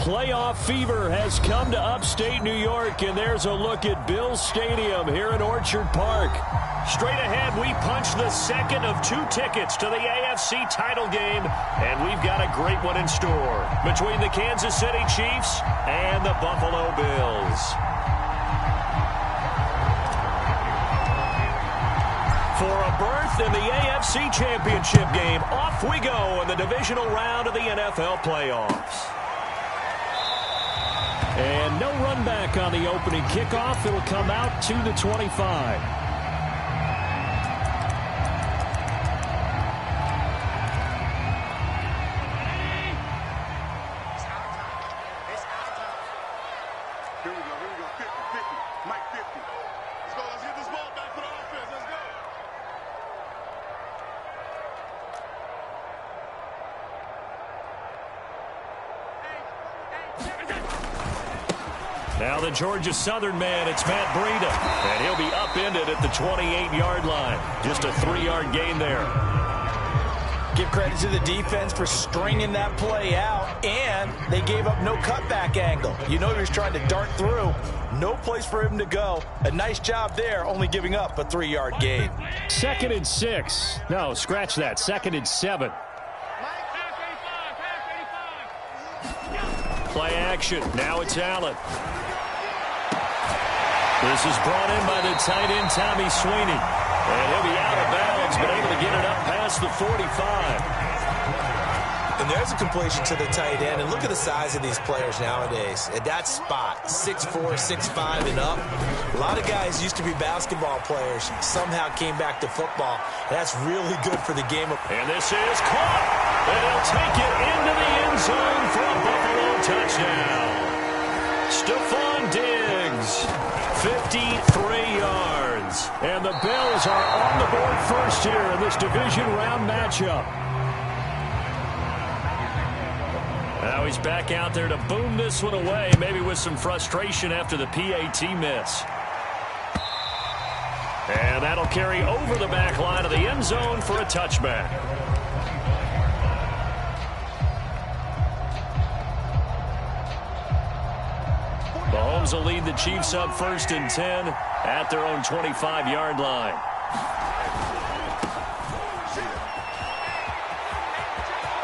Playoff fever has come to upstate New York, and there's a look at Bills Stadium here in Orchard Park. Straight ahead, we punch the second of 2 tickets to the AFC title game, and we've got a great one in store between the Kansas City Chiefs and the Buffalo Bills. For a berth in the AFC Championship game, off we go in the divisional round of the NFL playoffs. And no run back on the opening kickoff. It'll come out to the 25. Now the Georgia Southern man, it's Matt Breida, and he'll be upended at the 28-yard line. Just a 3-yard gain there. Give credit to the defense for stringing that play out, and they gave up no cutback angle. You know he was trying to dart through. No place for him to go. A nice job there, only giving up a 3-yard gain. 2nd and 6. No, scratch that. 2nd and 7. Play action. Now it's Allen. This is brought in by the tight end, Tommy Sweeney. And he'll be out of bounds, but able to get it up past the 45. And there's a completion to the tight end. And look at the size of these players nowadays. At that spot, 6'4", 6'5", and up. A lot of guys used to be basketball players, somehow came back to football. That's really good for the game. And this is caught. And he'll take it into the end zone for a Buffalo touchdown. Stephon Diggs, 53 yards. And the Bills are on the board first here in this division round matchup. Now he's back out there to boom this one away, maybe with some frustration after the PAT miss. And that'll carry over the back line of the end zone for a touchback. Mahomes will lead the Chiefs up 1st and 10 at their own 25-yard line.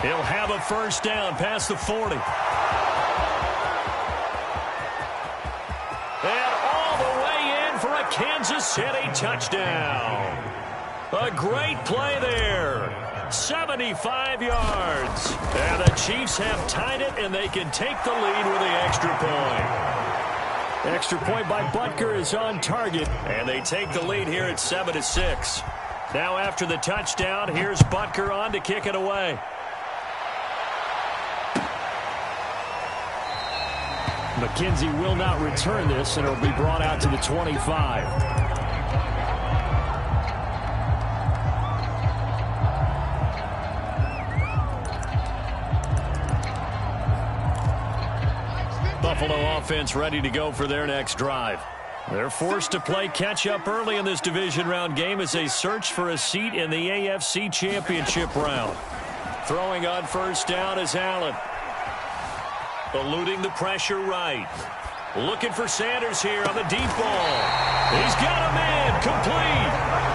He'll have a first down past the 40. And all the way in for a Kansas City touchdown. A great play there. 75 yards. And the Chiefs have tied it, and they can take the lead with the extra point. Extra point by Butker is on target, and they take the lead here at 7-6. Now after the touchdown, here's Butker on to kick it away. McKenzie will not return this, and it'll be brought out to the 25. Buffalo offense ready to go for their next drive. They're forced to play catch-up early in this division round game as they search for a seat in the AFC Championship round. Throwing on first down is Allen. Eluding the pressure right. Looking for Sanders here on the deep ball. He's got a man complete.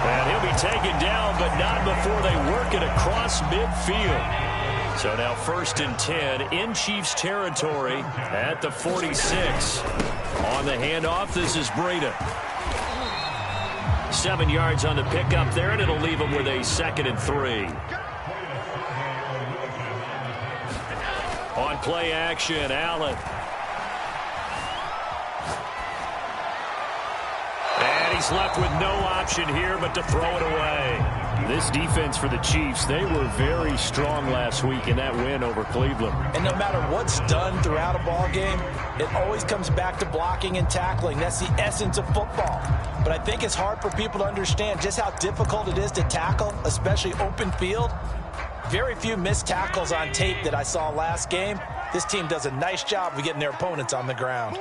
And he'll be taken down, but not before they work it across midfield. So now 1st and 10 in Chiefs territory at the 46. On the handoff, this is Breida. 7 yards on the pickup there, and it'll leave him with a 2nd and 3. On play action, Allen. And he's left with no option here but to throw it away. This defense for the Chiefs, they were very strong last week in that win over Cleveland. And no matter what's done throughout a ball game, it always comes back to blocking and tackling. That's the essence of football. But I think it's hard for people to understand just how difficult it is to tackle, especially open field. Very few missed tackles on tape that I saw last game. This team does a nice job of getting their opponents on the ground.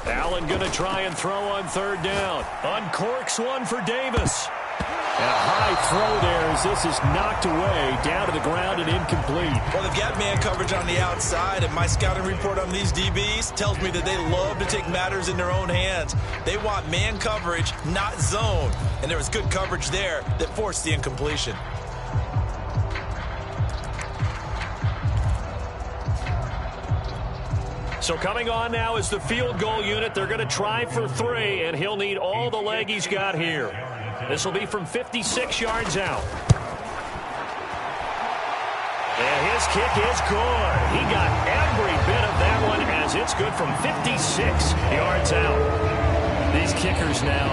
Allen going to try and throw on 3rd down. Uncorks one for Davis. A high throw there as this is knocked away, down to the ground and incomplete. Well, they've got man coverage on the outside, and my scouting report on these DBs tells me that they love to take matters in their own hands. They want man coverage, not zone. And there was good coverage there that forced the incompletion. So coming on now is the field goal unit. They're going to try for 3, and he'll need all the leg he's got here. This will be from 56 yards out. And his kick is good. He got every bit of that one as it's good from 56 yards out. These kickers now,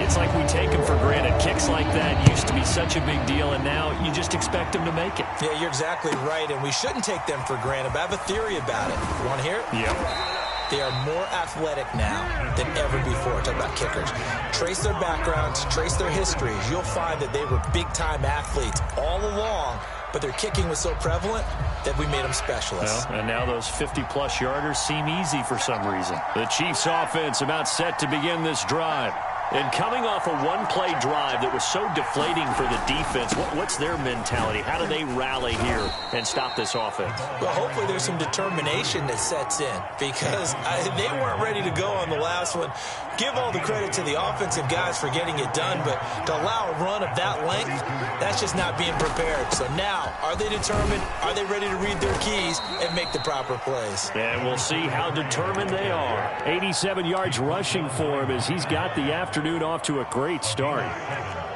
it's like we take them for granted. Kicks like that used to be such a big deal, and now you just expect them to make it. Yeah, you're exactly right, and we shouldn't take them for granted, but I have a theory about it. You want to hear it? Yep. They are more athletic now than ever before. Talk about kickers. Trace their backgrounds, trace their histories. You'll find that they were big-time athletes all along, but their kicking was so prevalent that we made them specialists. Well, and now those 50-plus yarders seem easy for some reason. The Chiefs offense about set to begin this drive. And coming off a one-play drive that was so deflating for the defense, what's their mentality? How do they rally here and stop this offense? Well, hopefully there's some determination that sets in because they weren't ready to go on the last one. Give all the credit to the offensive guys for getting it done, but to allow a run of that length, that's just not being prepared. So now, are they determined? Are they ready to read their keys and make the proper plays? And we'll see how determined they are. 87 yards rushing for him as he's got the afternoon off to a great start.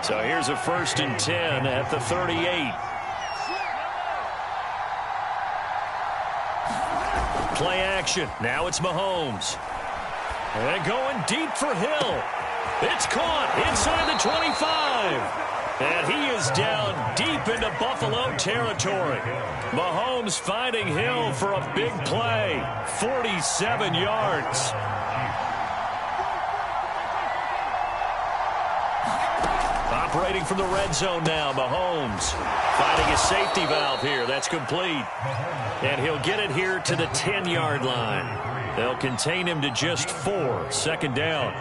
So here's a 1st and 10 at the 38. Play action. Now it's Mahomes. And going deep for Hill. It's caught inside the 25. And he is down deep into Buffalo territory. Mahomes finding Hill for a big play. 47 yards. Operating from the red zone now, Mahomes finding a safety valve here. That's complete. And he'll get it here to the 10-yard line. They'll contain him to just 4. 2nd down.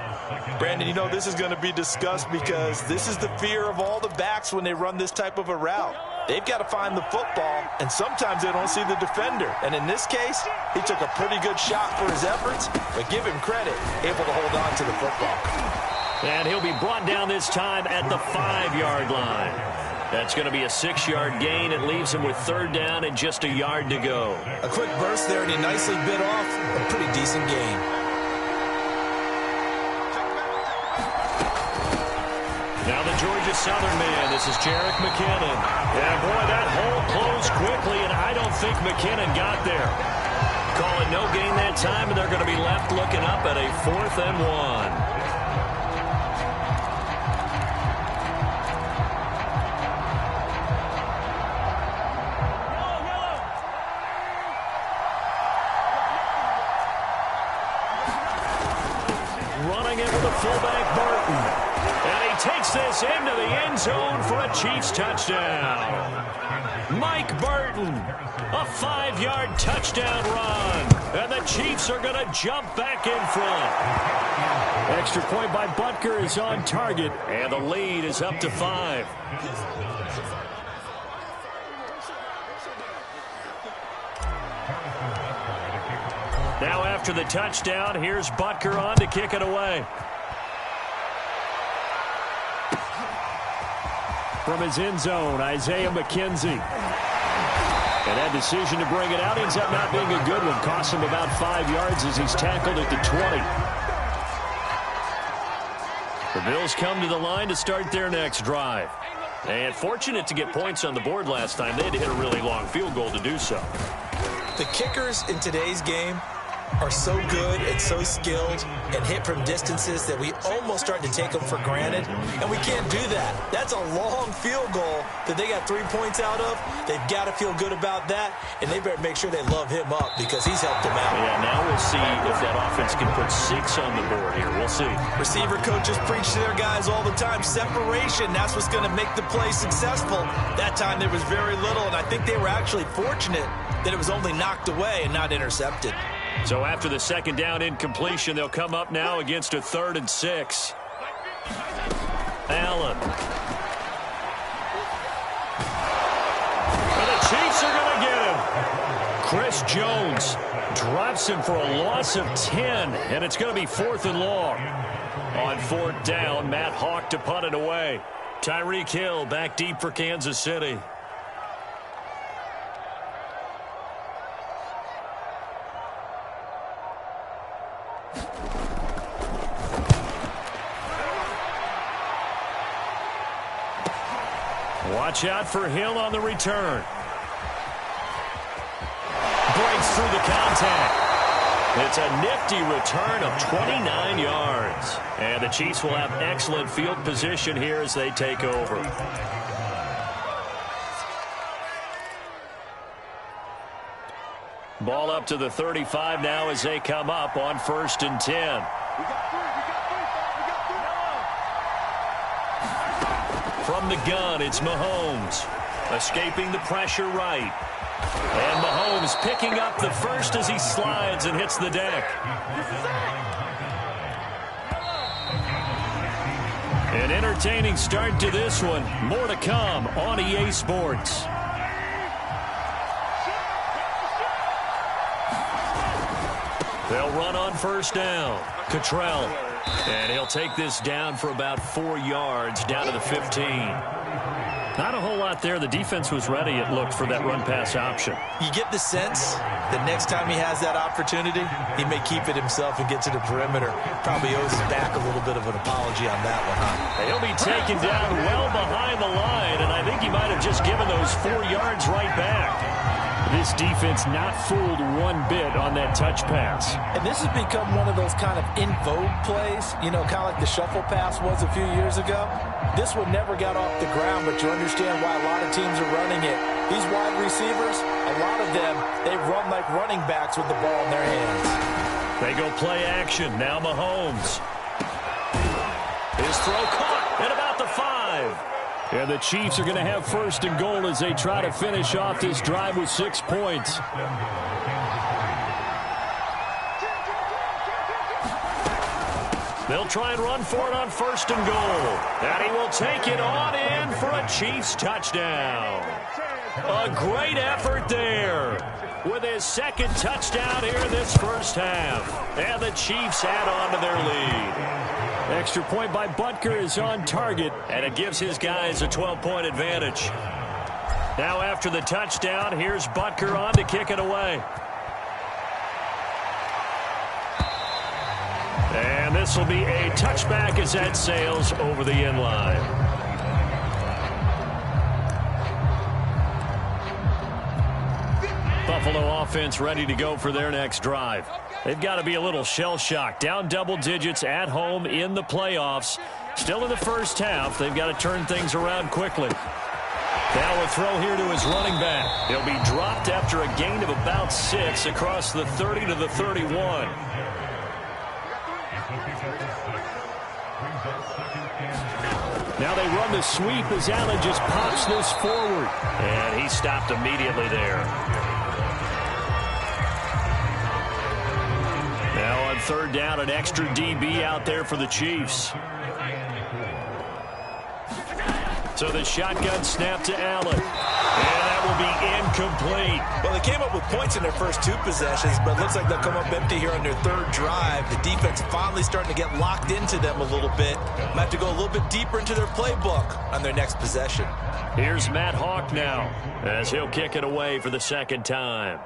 Brandon, you know this is going to be discussed because this is the fear of all the backs when they run this type of a route. They've got to find the football, and sometimes they don't see the defender. And in this case, he took a pretty good shot for his efforts, but give him credit, able to hold on to the football. And he'll be brought down this time at the 5-yard line. That's going to be a 6-yard gain. It leaves him with 3rd down and just a yard to go. A quick burst there, and he nicely bit off a pretty decent gain. Now the Georgia Southern man. This is Jerick McKinnon. Yeah, boy, that hole closed quickly, and I don't think McKinnon got there. Call it no gain that time, and they're going to be left looking up at a 4th and 1. Fullback Burton. And he takes this into the end zone for a Chiefs touchdown. Mike Burton, a 5-yard touchdown run. And the Chiefs are going to jump back in front. Extra point by Butker is on target. And the lead is up to 5. Now after the touchdown, here's Butker on to kick it away. From his end zone, Isaiah McKenzie. And that decision to bring it out ends up not being a good one. Costs him about 5 yards as he's tackled at the 20. The Bills come to the line to start their next drive. And fortunate to get points on the board last time. They had to hit a really long field goal to do so. The kickers in today's game are so good and so skilled and hit from distances that we almost start to take them for granted, and we can't do that. That's a long field goal that they got 3 points out of. They've got to feel good about that, and they better make sure they love him up because he's helped them out. Yeah, now we'll see if that offense can put 6 on the board here. We'll see. Receiver coaches preach to their guys all the time. Separation, that's what's going to make the play successful. That time there was very little, and I think they were actually fortunate that it was only knocked away and not intercepted. So after the 2nd down incompletion, they'll come up now against a 3rd and 6. Allen. And the Chiefs are going to get him. Chris Jones drops him for a loss of 10, and it's going to be 4th and long. On 4th down, Matt Hawk to punt it away. Tyreek Hill back deep for Kansas City. Watch out for Hill on the return. Breaks through the contact. It's a nifty return of 29 yards. And the Chiefs will have excellent field position here as they take over. Ball up to the 35 now as they come up on 1st and 10. From the gun, it's Mahomes. Escaping the pressure right. And Mahomes picking up the first as he slides and hits the deck. An entertaining start to this one. More to come on EA Sports. They'll run on 1st down. Cottrell. And he'll take this down for about 4 yards, down to the 15. Not a whole lot there. The defense was ready, it looked, for that run-pass option. You get the sense that next time he has that opportunity, he may keep it himself and get to the perimeter. Probably owes his back a little bit of an apology on that one, huh? He'll be taken down well behind the line, and I think he might have just given those 4 yards right back. This defense not fooled one bit on that touch pass. And this has become one of those kind of in vogue plays, you know, kind of like the shuffle pass was a few years ago. This one never got off the ground, but you understand why a lot of teams are running it. These wide receivers, a lot of them, they run like running backs with the ball in their hands. They go play action. Now Mahomes. His throw caught at about the 5. And the Chiefs are going to have 1st and goal as they try to finish off this drive with 6 points. They'll try and run for it on 1st and goal. And he will take it on in for a Chiefs touchdown. A great effort there with his 2nd touchdown here in this 1st half. And the Chiefs add on to their lead. Extra point by Butker is on target, and it gives his guys a 12-point advantage. Now after the touchdown, here's Butker on to kick it away. And this will be a touchback as that sails over the end line. Buffalo offense ready to go for their next drive. They've got to be a little shell-shocked. Down double digits at home in the playoffs. Still in the 1st half. They've got to turn things around quickly. Now a throw here to his running back. He'll be dropped after a gain of about 6 across the 30 to the 31. Now they run the sweep as Allen just pops this forward. And he stopped immediately there. Now on 3rd down, an extra DB out there for the Chiefs. So the shotgun snap to Allen. And that will be incomplete. Well, they came up with points in their first 2 possessions, but it looks like they'll come up empty here on their 3rd drive. The defense finally starting to get locked into them a little bit. Might have to go a little bit deeper into their playbook on their next possession. Here's Matt Hawk now as he'll kick it away for the 2nd time.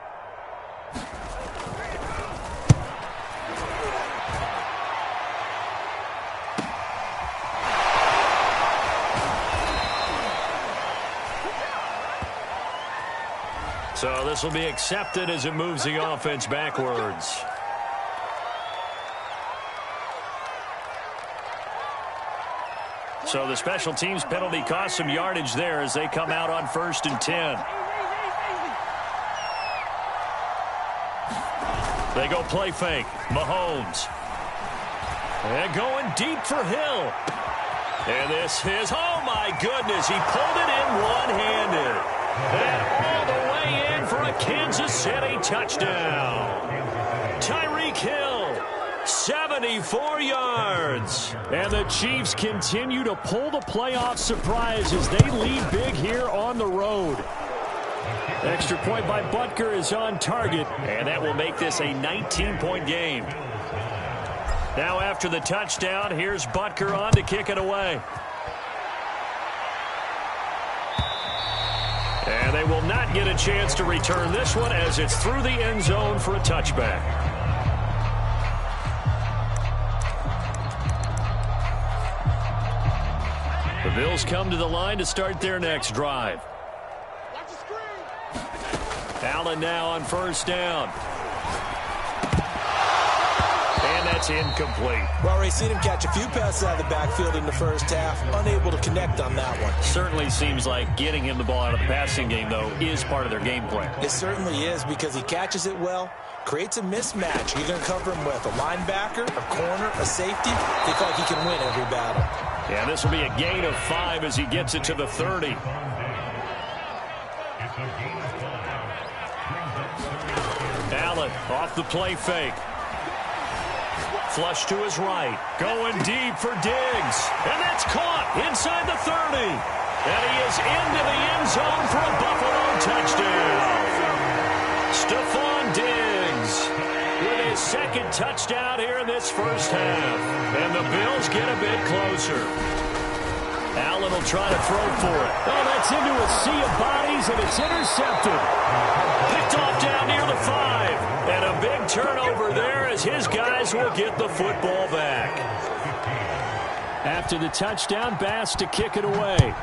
So this will be accepted as it moves the offense backwards. So the special teams penalty cost some yardage there as they come out on 1st and 10. They go play fake. Mahomes. And going deep for Hill. And this is, oh my goodness, he pulled it in one-handed. And all the way in for a Kansas City touchdown. Tyreek Hill 74 yards. And the Chiefs continue to pull the playoff surprise as they lead big here on the road. Extra point by Butker is on target, and that will make this a 19-point game. Now after the touchdown, here's Butker on to kick it away. And they will not get a chance to return this one as it's through the end zone for a touchback. The Bills come to the line to start their next drive. Allen now on first down. And that's incomplete. Well, we've seen him catch a few passes out of the backfield in the first half. Unable to connect on that one. Certainly seems like getting him the ball out of the passing game, though, is part of their game plan. It certainly is because he catches it well, creates a mismatch. You're going to cover him with a linebacker, a corner, a safety. They feel like he can win every battle. Yeah, this will be a gain of 5 as he gets it to the 30. Allen off the play fake. Flush to his right. Going deep for Diggs. And that's caught inside the 30. And he is into the end zone for a Buffalo touchdown. Stephon Diggs with his second touchdown here in this first half. And the Bills get a bit closer. Allen will try to throw for it. Oh, that's into a sea of bodies, and it's intercepted. Picked off down near the 5. And a big turnover there as his guys will get the football back. After the touchdown, Bass to kick it away.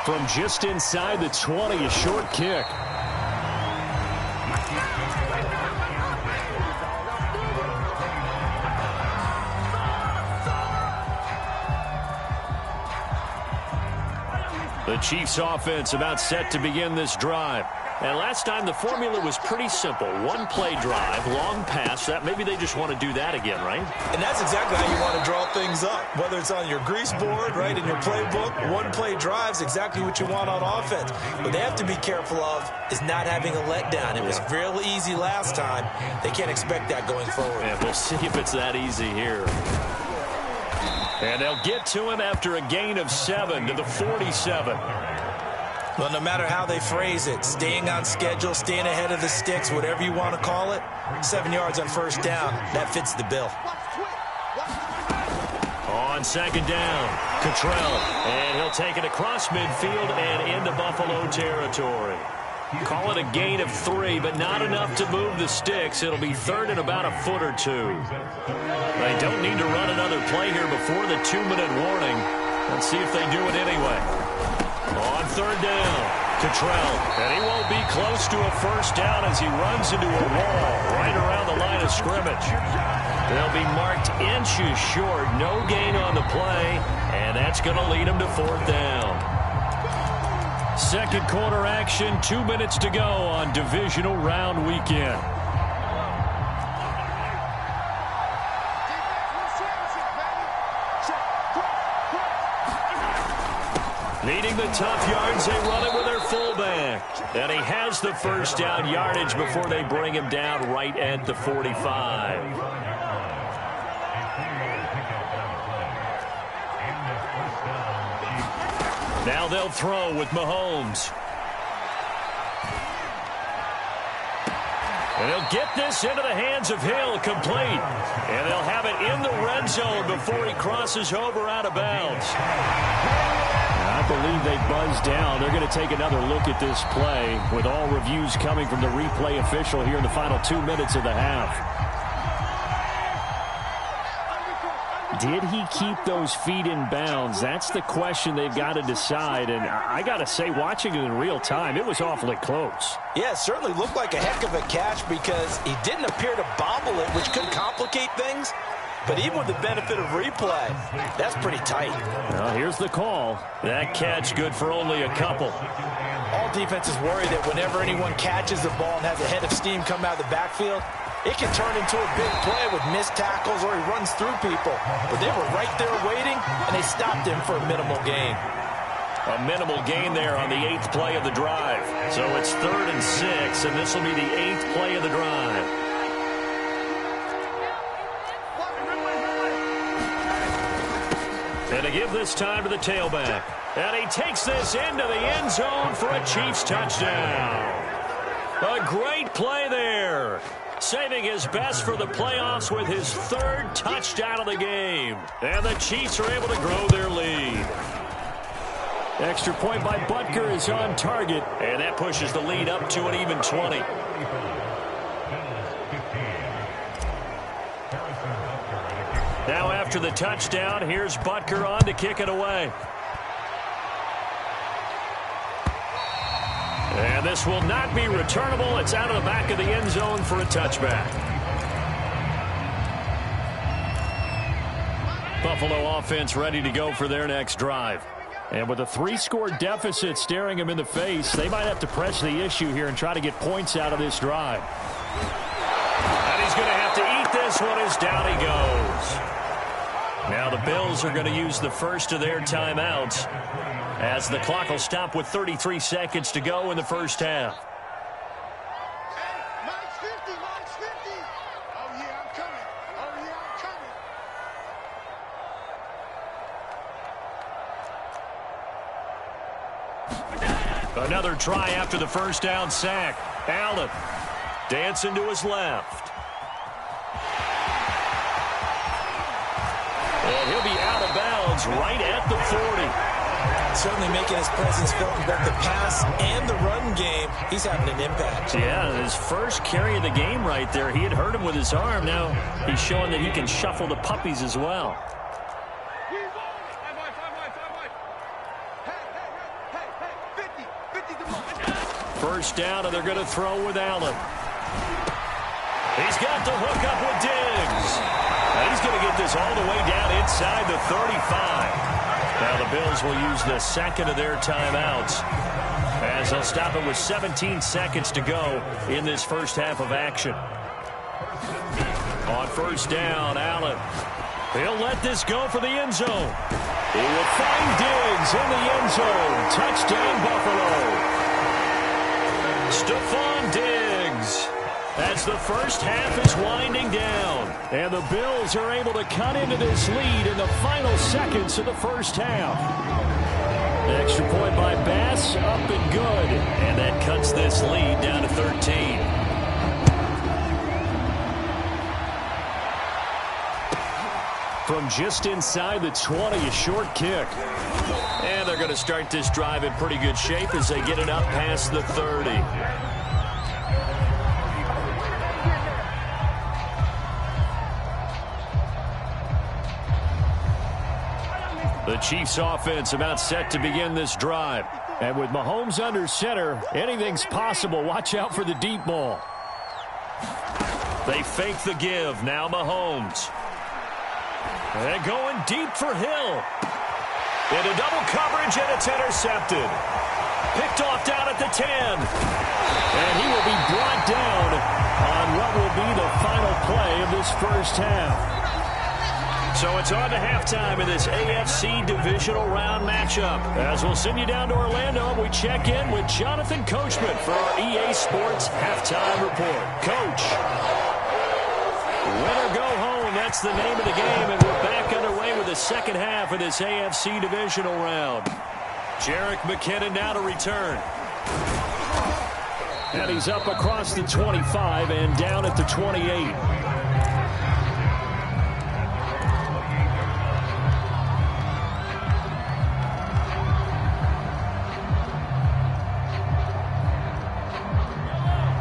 From just inside the 20, a short kick. The Chiefs offense about set to begin this drive. And last time the formula was pretty simple. One play drive, long pass. That maybe they just want to do that again, right? And that's exactly how you want to draw things up. Whether it's on your grease board, right, in your playbook, one play drive is exactly what you want on offense. What they have to be careful of is not having a letdown. It was real easy last time. They can't expect that going forward. And we'll see if it's that easy here. And they'll get to him after a gain of 7 to the 47. Well, no matter how they phrase it, staying on schedule, staying ahead of the sticks, whatever you want to call it, 7 yards on first down, that fits the bill. On second down, Cottrell, and he'll take it across midfield and into Buffalo territory. Call it a gain of 3, but not enough to move the sticks. It'll be third and about a foot or 2. They don't need to run another play here before the 2-minute warning. Let's see if they do it anyway. On third down, Cottrell, and he won't be close to a first down as he runs into a wall right around the line of scrimmage. They'll be marked inches short, no gain on the play, and that's going to lead them to fourth down. Second quarter action, 2 minutes to go on divisional round weekend. Needing the tough yards, they run it with their fullback. And he has the first down yardage before they bring him down right at the 45. Now they'll throw with Mahomes. And he'll get this into the hands of Hill, complete. And they'll have it in the red zone before he crosses over out of bounds. I believe they buzzed down. They're going to take another look at this play with all reviews coming from the replay official here in the final 2 minutes of the half. Did he keep those feet in bounds? That's the question they've got to decide. And I got to say, watching it in real time, it was awfully close. Yeah, it certainly looked like a heck of a catch because he didn't appear to bobble it, which could complicate things. But even with the benefit of replay, that's pretty tight. Well, here's the call. That catch good for only a couple. All defenses worry that whenever anyone catches the ball and has a head of steam come out of the backfield, it can turn into a big play with missed tackles or he runs through people. But they were right there waiting, and they stopped him for a minimal gain. A minimal gain there on the 8th play of the drive. So it's 3rd and 6, and this will be the 8th play of the drive. And to give this time to the tailback. And he takes this into the end zone for a Chiefs touchdown. A great play there. Saving his best for the playoffs with his 3rd touchdown of the game. And the Chiefs are able to grow their lead. Extra point by Butker is on target. And that pushes the lead up to an even 20. Now after the touchdown, here's Butker on to kick it away. And this will not be returnable. It's out of the back of the end zone for a touchback. Buffalo offense ready to go for their next drive. And with a 3-score deficit staring him in the face, they might have to press the issue here and try to get points out of this drive. And he's going to have to eat this one as down he goes. Now the Bills are going to use the first of their timeouts, as the clock will stop with 33 seconds to go in the first half. Mine's 50. Oh, yeah, I'm coming. Another try after the first down sack. Allen dancing to his left. And he'll be out of bounds right at the 40. Certainly making his presence felt in both the pass and the run game. He's having an impact. Yeah, his first carry of the game right there. He had hurt him with his arm. Now he's showing that he can shuffle the puppies as well. First down, and they're going to throw with Allen. He's got the hook up with Diggs. And he's going to get this all the way down inside the 35. Now the Bills will use the second of their timeouts, as they'll stop it with 17 seconds to go in this first half of action. On first down, Allen. He'll let this go for the end zone. He will find Diggs in the end zone. Touchdown, Buffalo. Stephon Diggs, as the first half is winding down. And the Bills are able to cut into this lead in the final seconds of the first half. Extra point by Bass, up and good. And that cuts this lead down to 13. From just inside the 20, a short kick. And they're going to start this drive in pretty good shape as they get it up past the 30. The Chiefs offense about set to begin this drive. And with Mahomes under center, anything's possible. Watch out for the deep ball. They fake the give. Now Mahomes. And going deep for Hill. Into double coverage, and it's intercepted. Picked off down at the 10. And he will be brought down on what will be the final play of this first half. So it's on to halftime in this AFC Divisional Round matchup. As we'll send you down to Orlando, we check in with Jonathan Coachman for our EA Sports Halftime Report. Coach, win or go home, that's the name of the game, and we're back underway with the second half of this AFC Divisional Round. Jerick McKinnon now to return. And he's up across the 25 and down at the 28.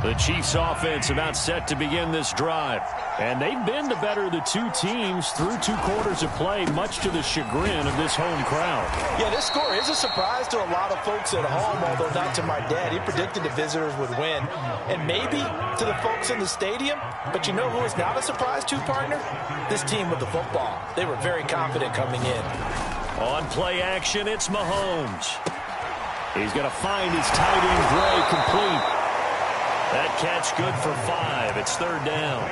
The Chiefs offense about set to begin this drive. And they've been the better of the two teams through 2 quarters of play, much to the chagrin of this home crowd. Yeah, this score is a surprise to a lot of folks at home, although not to my dad. He predicted the visitors would win. And maybe to the folks in the stadium. But you know who is not a surprise to, partner? This team with the football. They were very confident coming in. On play action, it's Mahomes. He's going to find his tight end Gray complete. That catch good for 5. It's 3rd down.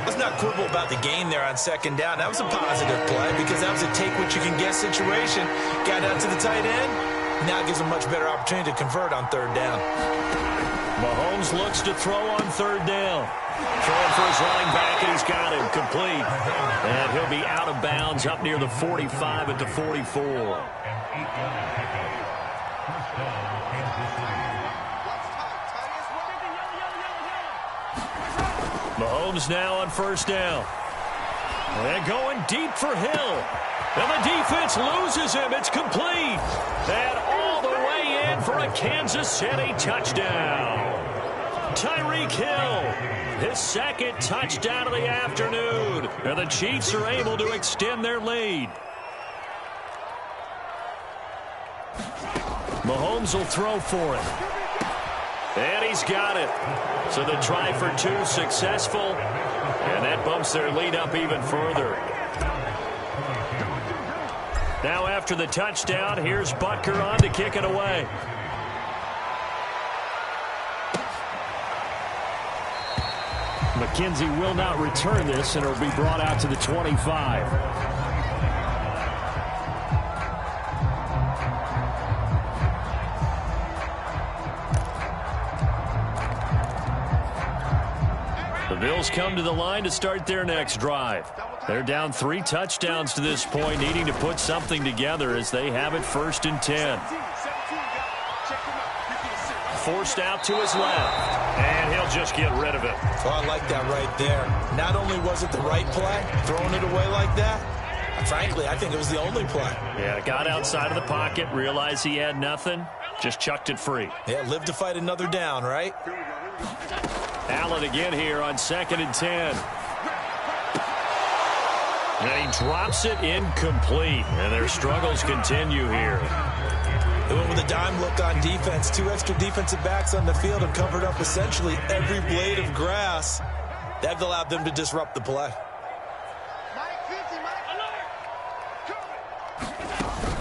Let's not quibble about the gain there on 2nd down. That was a positive play because that was a take-what-you-can-get situation. Got out to the tight end, Now it gives them much better opportunity to convert on third down. Mahomes looks to throw on third down. Throwing for his running back, and he's got him complete. And he'll be out of bounds up near the 45 at the 44. Mahomes now on first down. And going deep for Hill. And the defense loses him. It's complete. And all the way in for a Kansas City touchdown. Tyreek Hill, his second touchdown of the afternoon. And the Chiefs are able to extend their lead. Mahomes will throw for it. And he's got it. So the try for two successful. And that bumps their lead up even further. Now after the touchdown, here's Butker on to kick it away. McKenzie will not return this, and it'll be brought out to the 25. The Bills come to the line to start their next drive. They're down 3 touchdowns to this point, needing to put something together as they have it 1st and 10. Forced out to his left, and he'll just get rid of it. Oh, I like that right there. Not only was it the right play, throwing it away like that, frankly, I think it was the only play. Yeah, got outside of the pocket, realized he had nothing, just chucked it free. Yeah, live to fight another down, right? Allen again here on 2nd and 10. And he drops it incomplete, and their struggles continue here. They went with a dime look on defense. 2 extra defensive backs on the field and covered up essentially every blade of grass. That allowed them to disrupt the play.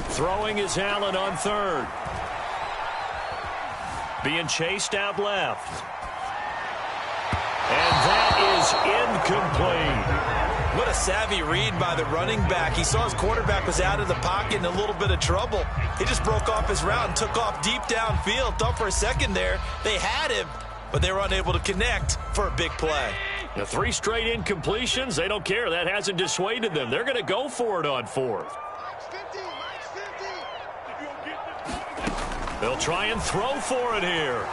Throwing is Allen on 3rd. Being chased out left. And that is incomplete. What a savvy read by the running back. He saw his quarterback was out of the pocket in a little bit of trouble. He just broke off his route and took off deep downfield. Thought for a second there they had him, but they were unable to connect for a big play. The 3 straight incompletions, they don't care. That hasn't dissuaded them. They're going to go for it on 4th. They'll try and throw for it here.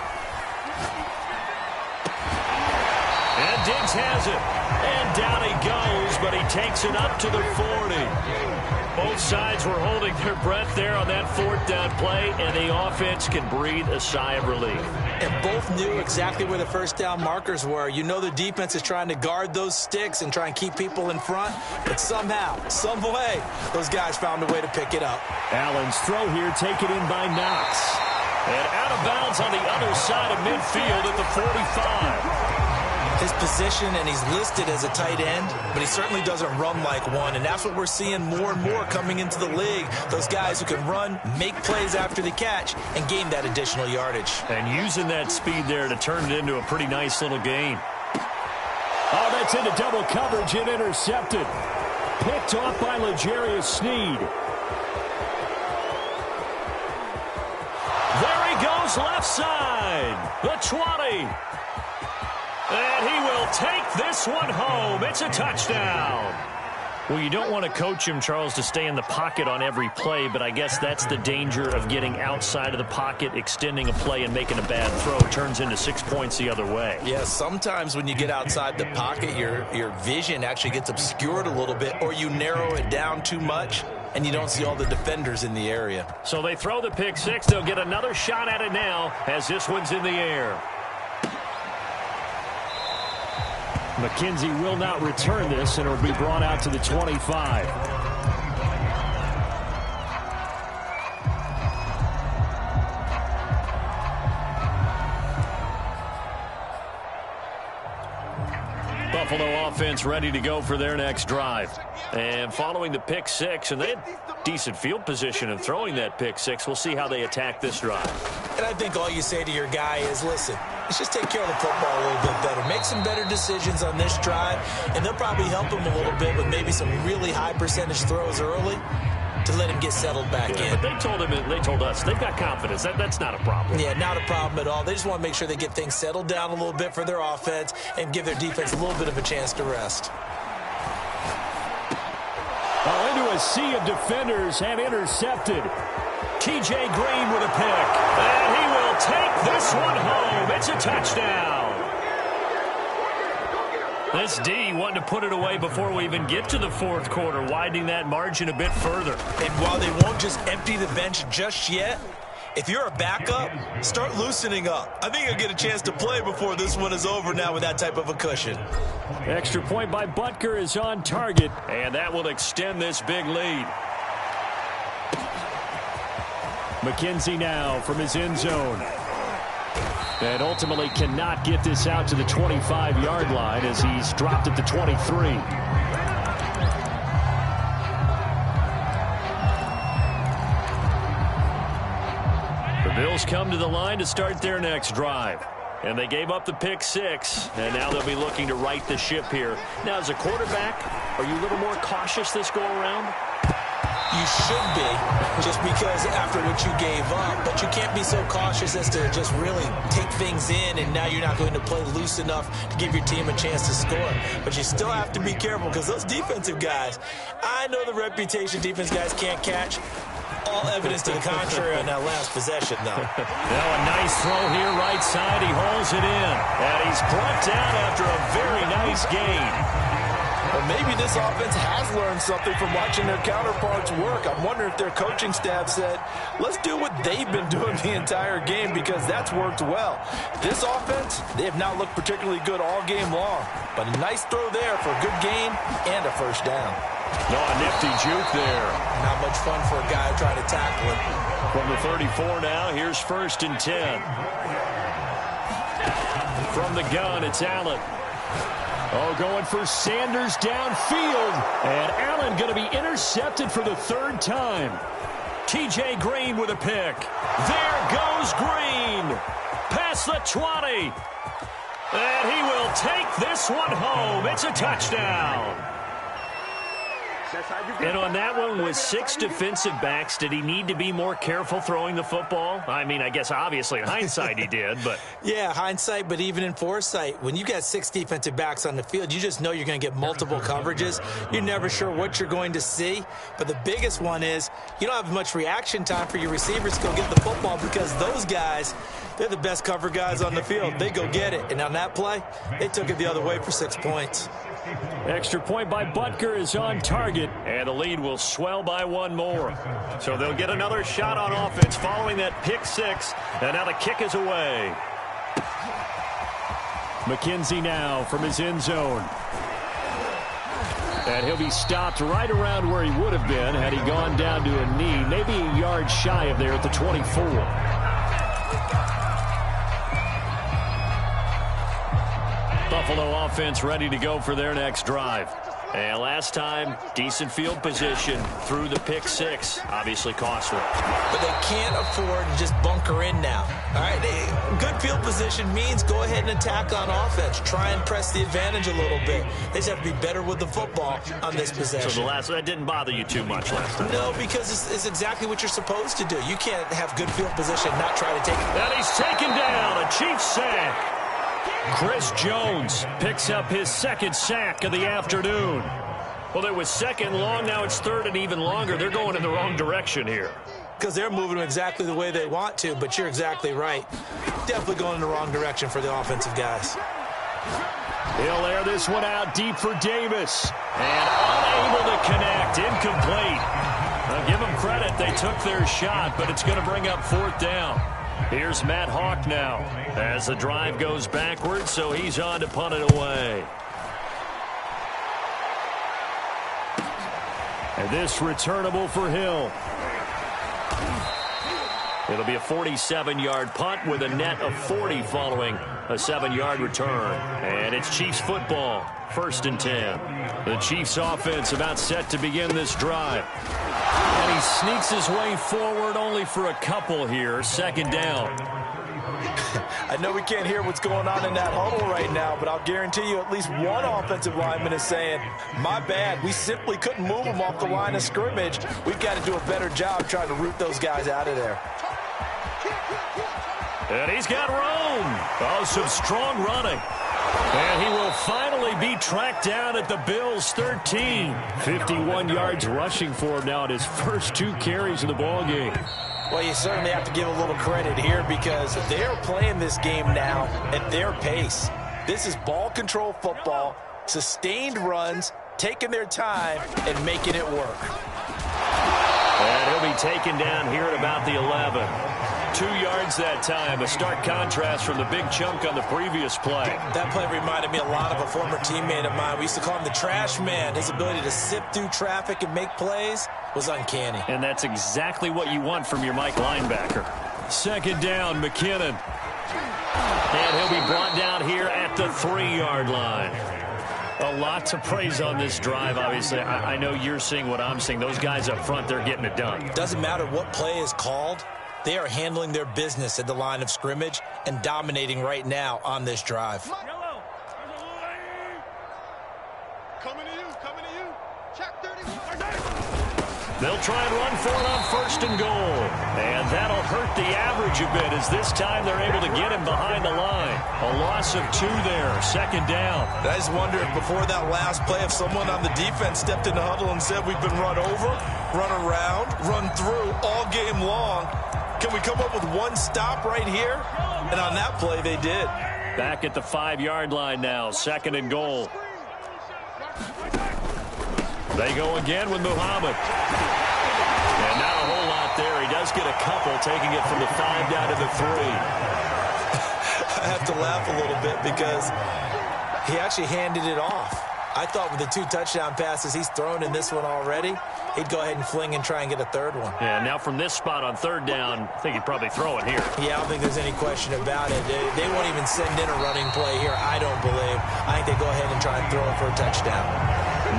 And Diggs has it. And down he goes, but he takes it up to the 40. Both sides were holding their breath there on that 4th down play, and the offense can breathe a sigh of relief. And both knew exactly where the 1st down markers were. You know the defense is trying to guard those sticks and try and keep people in front, but somehow, some way, those guys found a way to pick it up. Allen's throw here taken in by Knox. And out of bounds on the other side of midfield at the 45. His position, and he's listed as a tight end, but he certainly doesn't run like one, and that's what we're seeing more and more coming into the league. Those guys who can run, make plays after the catch, and gain that additional yardage. And using that speed there to turn it into a pretty nice little gain. Oh, that's into double coverage and intercepted. Picked off by L'Jarius Sneed. There he goes, left side. The 20. And he will take this one home. It's a touchdown. Well, you don't want to coach him, Charles, to stay in the pocket on every play, but I guess that's the danger of getting outside of the pocket, extending a play, and making a bad throw. It turns into 6 points the other way. Yeah, sometimes when you get outside the pocket, your vision actually gets obscured a little bit, or you narrow it down too much, and you don't see all the defenders in the area. So they throw the pick 6. They'll get another shot at it now as this one's in the air. McKenzie will not return this, and it'll be brought out to the 25. Buffalo offense ready to go for their next drive. And following the pick 6, and they had decent field position in throwing that pick 6. We'll see how they attack this drive. And I think all you say to your guy is, listen, let's just take care of the football a little bit better. Make some better decisions on this drive, and they'll probably help him a little bit with maybe some really high percentage throws early. to let him get settled back in. But they told us they've got confidence. That's not a problem. Yeah, not a problem at all. They just want to make sure they get things settled down a little bit for their offense and give their defense a little bit of a chance to rest. Into a sea of defenders and intercepted. T.J. Green with a pick. And he will take this one home. It's a touchdown. This D wanting to put it away before we even get to the fourth quarter, widening that margin a bit further. And while they won't just empty the bench just yet, if you're a backup, start loosening up. I think you'll get a chance to play before this one is over now with that type of a cushion. Extra point by Butker is on target, and that will extend this big lead. McKenzie now from his end zone. And ultimately cannot get this out to the 25-yard line as he's dropped at the 23. The Bills come to the line to start their next drive. And they gave up the pick six, and now they'll be looking to right the ship here. Now, as a quarterback, are you a little more cautious this go-around? You should be, just because after what you gave up, but you can't be so cautious as to just really take things in, and now you're not going to play loose enough to give your team a chance to score. But you still have to be careful because those defensive guys, I know the reputation defense guys can't catch. All evidence to the contrary on that last possession, though. Now a nice throw here, right side. He holds it in. And he's brought down after a very nice gain. Well, maybe this offense has learned something from watching their counterparts work. I'm wondering if their coaching staff said, let's do what they've been doing the entire game because that's worked well. This offense, they have not looked particularly good all game long. But a nice throw there for a good gain and a first down. No, a nifty juke there. Not much fun for a guy trying to tackle it. From the 34 now, here's 1st and 10. From the gun, it's Allen. Oh, going for Sanders downfield. And Allen going to be intercepted for the 3rd time. T.J. Green with a pick. There goes Green. Past the 20. And he will take this one home. It's a touchdown. And on that one, with 6 defensive backs, did he need to be more careful throwing the football? I mean, I guess obviously in hindsight he did, but... Yeah, hindsight, but even in foresight, when you got 6 defensive backs on the field, you just know you're going to get multiple coverages. You're never sure what you're going to see. But the biggest one is you don't have much reaction time for your receivers to go get the football because those guys, they're the best cover guys on the field. They go get it. And on that play, they took it the other way for 6 points. Extra point by Butker is on target, and the lead will swell by 1 more. So they'll get another shot on offense following that pick 6, and now the kick is away. McKenzie now from his end zone. And he'll be stopped right around where he would have been had he gone down to a knee, maybe a yard shy of there at the 24. Buffalo offense ready to go for their next drive. And last time, decent field position through the pick 6. Obviously costly. But they can't afford to just bunker in now. All right, good field position means go ahead and attack on offense. Try and press the advantage a little bit. They just have to be better with the football on this possession. So that didn't bother you too much last time? No, because it's exactly what you're supposed to do. You can't have good field position and not try to take it. And he's taken down. A Chiefs sack. Chris Jones picks up his 2nd sack of the afternoon. Well, it was 2nd long. Now it's 3rd and even longer. They're going in the wrong direction here. Because they're moving exactly the way they want to, but you're exactly right. Definitely going in the wrong direction for the offensive guys. He'll air this one out deep for Davis. And unable to connect. Incomplete. Now, give them credit. They took their shot, but it's going to bring up 4th down. Here's Matt Hawk now as the drive goes backwards, so he's on to punt it away. And this returnable for Hill. It'll be a 47-yard punt with a net of 40 following a 7-yard return. And it's Chiefs football, 1st and 10. The Chiefs offense about set to begin this drive. And he sneaks his way forward only for a couple here. 2nd down. I know we can't hear what's going on in that huddle right now, but I'll guarantee you at least one offensive lineman is saying, my bad, we simply couldn't move them off the line of scrimmage. We've got to do a better job trying to root those guys out of there. And he's got room. Oh, some strong running. And he will finally be tracked down at the Bills' 13. 51 yards rushing for him now at his first 2 carries of the ball game. Well, you certainly have to give a little credit here because they're playing this game now at their pace. This is ball control football, sustained runs, taking their time, and making it work. And he'll be taken down here at about the 11. 2 yards that time, a stark contrast from the big chunk on the previous play. That play reminded me a lot of a former teammate of mine. We used to call him the trash man. His ability to sift through traffic and make plays was uncanny. And that's exactly what you want from your Mike linebacker. Second down, McKinnon. And he'll be brought down here at the 3-yard line. A lot to praise on this drive, obviously. I know you're seeing what I'm seeing. Those guys up front, they're getting it done. Doesn't matter what play is called. They are handling their business at the line of scrimmage and dominating right now on this drive. Coming to you. Check 31. They'll try and run for it on 1st and goal. And that'll hurt the average a bit as this time they're able to get him behind the line. A loss of 2 there, 2nd down. I just wonder if before that last play, if someone on the defense stepped in the huddle and said we've been run over, run around, run through all game long. Can we come up with one stop right here? And on that play, they did. Back at the 5-yard line now, 2nd and goal. They go again with Muhammad. And not a whole lot there. He does get a couple, taking it from the 5 down to the 3. I have to laugh a little bit because he actually handed it off. I thought with the 2 touchdown passes he's thrown in this one already, he'd go ahead and fling and try and get a 3rd one. Yeah, now from this spot on 3rd down, I think he'd probably throw it here. Yeah, I don't think there's any question about it. They won't even send in a running play here, I don't believe. I think they go ahead and try and throw it for a touchdown.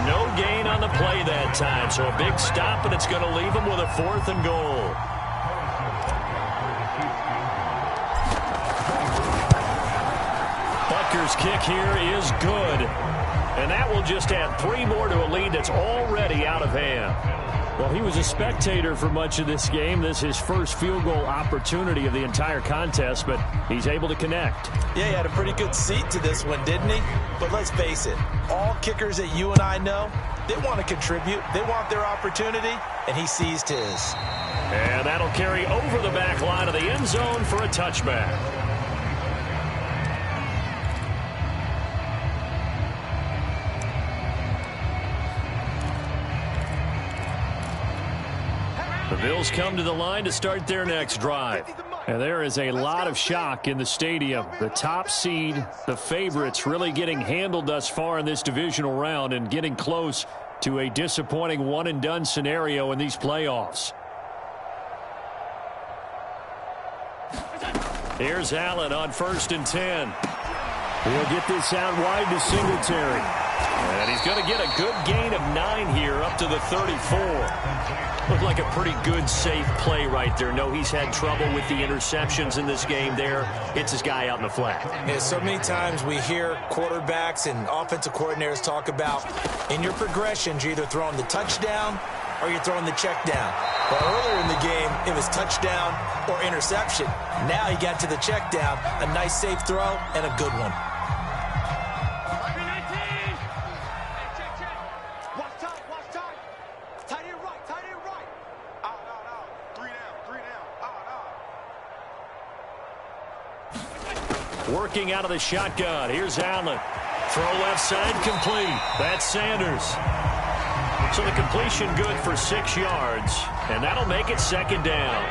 No gain on the play that time, so a big stop, and it's going to leave him with a 4th and goal. Butker's kick here is good. And that will just add 3 more to a lead that's already out of hand. Well, he was a spectator for much of this game. This is his first field goal opportunity of the entire contest, but he's able to connect. Yeah, he had a pretty good seat to this one, didn't he? But let's face it, all kickers that you and I know, they want to contribute. They want their opportunity, and he seized his. And that'll carry over the back line of the end zone for a touchback. The Bills come to the line to start their next drive. And there is a lot of shock in the stadium. The top seed, the favorites, really getting handled thus far in this divisional round and getting close to a disappointing one-and-done scenario in these playoffs. Here's Allen on 1st and 10. He'll get this out wide to Singletary. And he's going to get a good gain of 9 here up to the 34. Looked like a pretty good, safe play right there. No, he's had trouble with the interceptions in this game there. It's his guy out in the flat. Yeah, so many times we hear quarterbacks and offensive coordinators talk about in your progressions, you're either throwing the touchdown or you're throwing the check down. But earlier in the game, it was touchdown or interception. Now he got to the check down, a nice safe throw and a good one. Working out of the shotgun. Here's Allen. Throw left side complete. That's Sanders. So the completion good for 6 yards. And that'll make it 2nd down.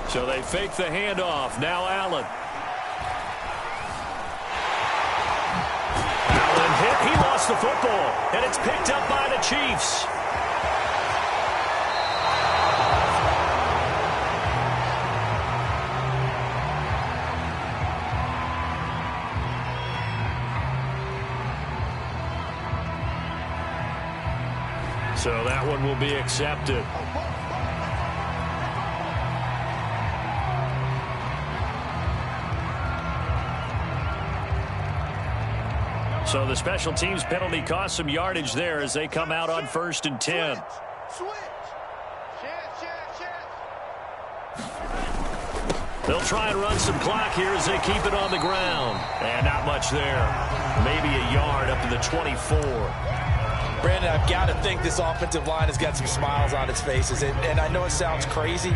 So they fake the handoff. Now Allen. Allen hit. He lost the football. And it's picked up by the Chiefs. So that one will be accepted. So the special teams penalty cost some yardage there as they come out on 1st and 10. Switch. Chance. They'll try and run some clock here as they keep it on the ground. And not much there. Maybe a yard up to the 24. Brandon, I've got to think this offensive line has got some smiles on its faces. And I know it sounds crazy,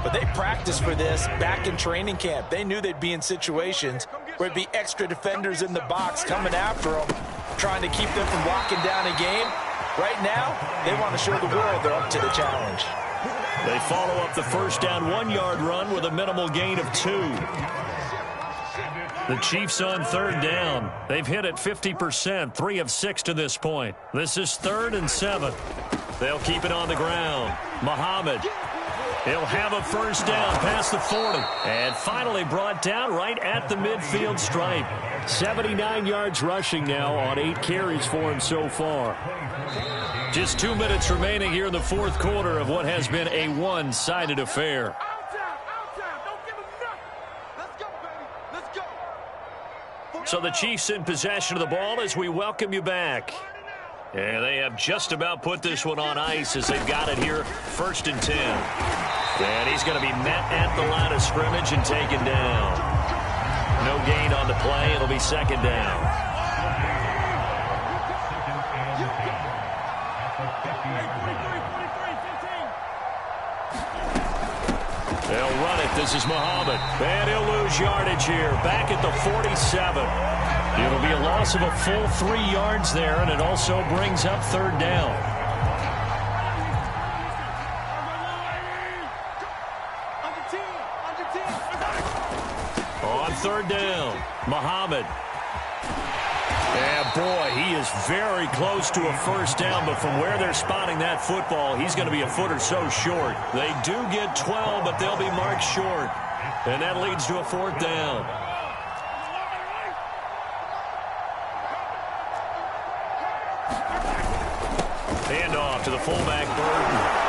but they practiced for this back in training camp. They knew they'd be in situations where it'd be extra defenders in the box coming after them, trying to keep them from locking down a game. Right now, they want to show the world they're up to the challenge. They follow up the first down 1-yard run with a minimal gain of 2. The Chiefs on 3rd down. They've hit it 50%, 3 of 6 to this point. This is 3rd and 7. They'll keep it on the ground. Muhammad. He'll have a first down past the 40. And finally brought down right at the midfield stripe. 79 yards rushing now on 8 carries for him so far. Just 2 minutes remaining here in the 4th quarter of what has been a one-sided affair. So the Chiefs in possession of the ball as we welcome you back. And they have just about put this one on ice as they've got it here, 1st and 10. And he's going to be met at the line of scrimmage and taken down. No gain on the play. It'll be 2nd down. They'll run it. This is Muhammad. And he'll lose yardage here. Back at the 47. It'll be a loss of a full 3 yards there, and it also brings up 3rd down. On 3rd down, Muhammad. And boy, he is very close to a first down, but from where they're spotting that football, he's going to be a foot or so short. They do get 12, but they'll be marked short. And that leads to a 4th down. Handoff to the fullback, Burton.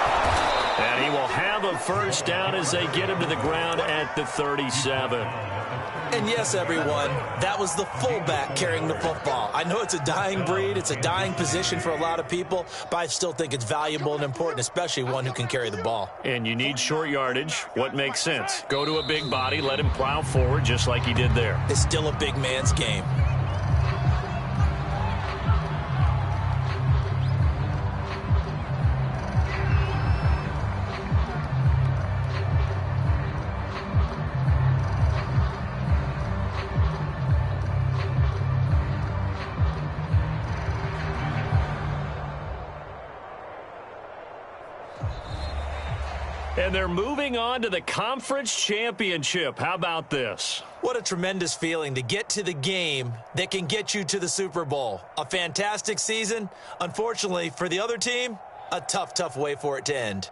And he will have a first down as they get him to the ground at the 37. And yes, everyone, that was the fullback carrying the football. I know it's a dying breed, it's a dying position for a lot of people, but I still think it's valuable and important, especially one who can carry the ball. And you need short yardage. What makes sense? Go to a big body, let him plow forward just like he did there. It's still a big man's game. And they're moving on to the conference championship. How about this? What a tremendous feeling to get to the game that can get you to the Super Bowl. A fantastic season. Unfortunately, for the other team, a tough way for it to end.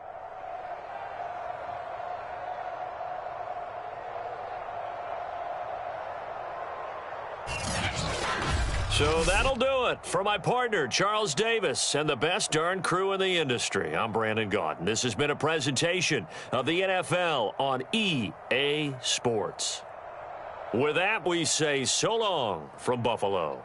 So that'll do it for my partner, Charles Davis, and the best darn crew in the industry. I'm Brandon Gaudin. This has been a presentation of the NFL on EA Sports. With that, we say so long from Buffalo.